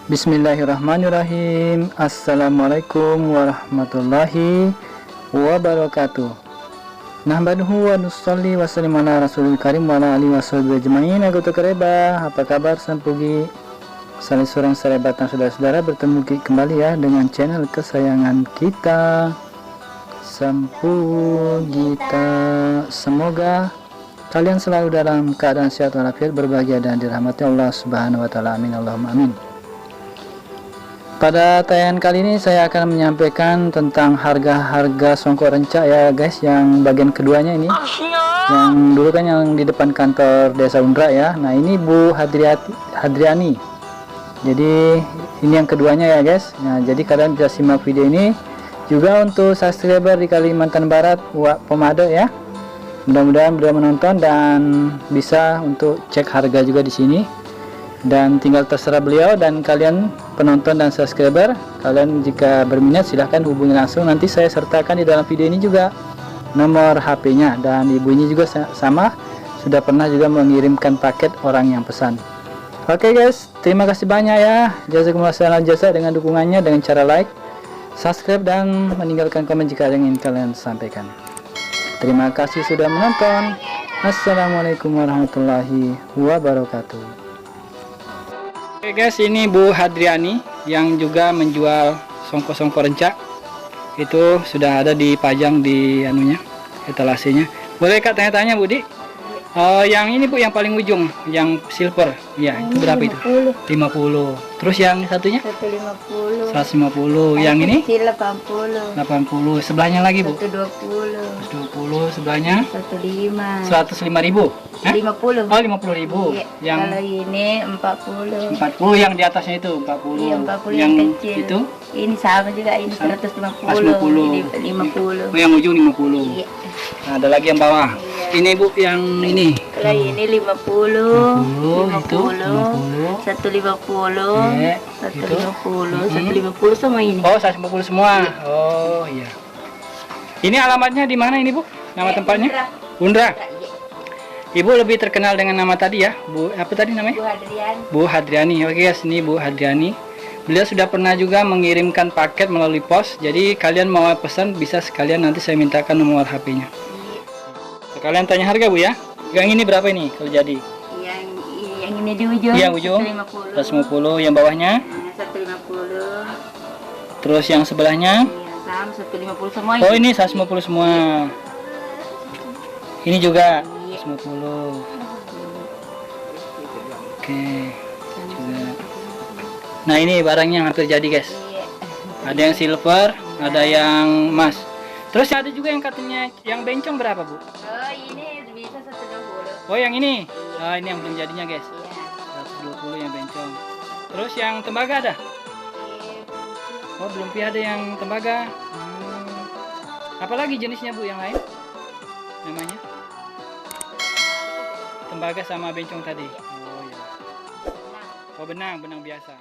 Bismillahirrahmanirrahim. Assalamualaikum warahmatullahi wabarakatuh. Nahmaduhu wa nusalli wa sallim ala rasulil karim wa ala alihi washabihi ajmain. Aku kereba, apa kabar sampugi? Saling seorang sahabat dan saudara-saudara, bertemu kembali ya dengan channel kesayangan kita, Sampu Gita. Semoga kalian selalu dalam keadaan sehat walafiat, berbahagia dan dirahmati Allah Subhanahu wa taala. Amin Allahumma amin. Pada tayangan kali ini saya akan menyampaikan tentang harga-harga songkok rencak ya guys, yang bagian keduanya ini. Yang dulu kan yang di depan kantor Desa Undra ya. Nah, ini Bu Hadriani. Jadi ini yang keduanya ya guys. Nah, jadi kalian bisa simak video ini. Juga untuk subscriber di Kalimantan Barat, Wak Pemade ya. Mudah-mudahan beliau menonton dan bisa untuk cek harga juga di sini. Dan tinggal terserah beliau dan kalian penonton dan subscriber, kalian jika berminat silahkan hubungi langsung, nanti saya sertakan di dalam video ini juga nomor HP-nya, dan ibu ini juga sama sudah pernah juga mengirimkan paket orang yang pesan. Oke guys, terima kasih banyak ya, jazakumullah khairan jasa dengan dukungannya dengan cara like, subscribe dan meninggalkan komen jika ada yang ingin kalian sampaikan. Terima kasih sudah menonton. Assalamualaikum warahmatullahi wabarakatuh. Oke guys, ini Bu Hadriani yang juga menjual songkok-songkok rencak. Itu sudah ada dipajang di anunya, etalasenya. Boleh Kak tanya-tanya Bu Di? Yang ini Bu, yang paling ujung, yang silver. Ya, itu berapa itu? 50. Terus yang satunya? 150. 150. Yang ini? 80. 80. Sebelahnya lagi Bu? 120. 120. Sebelahnya? 105. 105.000. 50. Oh, 50.000. Iya. Yang kalau ini 40. 40 yang di atasnya itu 40. Iya, 40 yang kecil. Itu ini sama juga, ini 150. 150. Ini 50. Oh, yang ujung 50. Iya. Nah, ada lagi yang bawah. Iya. Ini Bu, yang ini. Kalau ini 50. 50. Itu 50. 150. Iya. 150. Itu. 150 sama ini. Oh, 150 semua. Oh, iya. Ini alamatnya di mana ini Bu? Nama tempatnya? Undra. Iya. Ibu lebih terkenal dengan nama tadi ya, Bu, apa tadi namanya? Bu Hadrian. Bu Hadriani. Oke guys, ini Bu Hadriani. Beliau sudah pernah juga mengirimkan paket melalui pos. Jadi kalian mau pesan bisa sekalian, nanti saya mintakan nomor HP-nya. Kalian tanya harga Bu ya. Yang ini berapa ini kalau jadi? Yang ini di ujung. Yang ujung 150. Yang bawahnya 150. Terus yang sebelahnya? Iya, sama 150 semua. Oh, ini 150 semua. Ini juga 150. Oke. Juga. Nah, ini barangnya yang hampir jadi guys. Ada yang silver, ada yang emas. Terus ada juga yang katanya yang bencong berapa Bu? Oh, ini bisa 120. Oh, yang ini. Nah, ini yang belum jadinya guys. Iya. 120 yang bencong. Terus yang tembaga ada? Oh, belum ada yang tembaga. Apalagi jenisnya Bu yang lain? Namanya? Tembaga sama bencong tadi. Oh iya. Oh, benang biasa.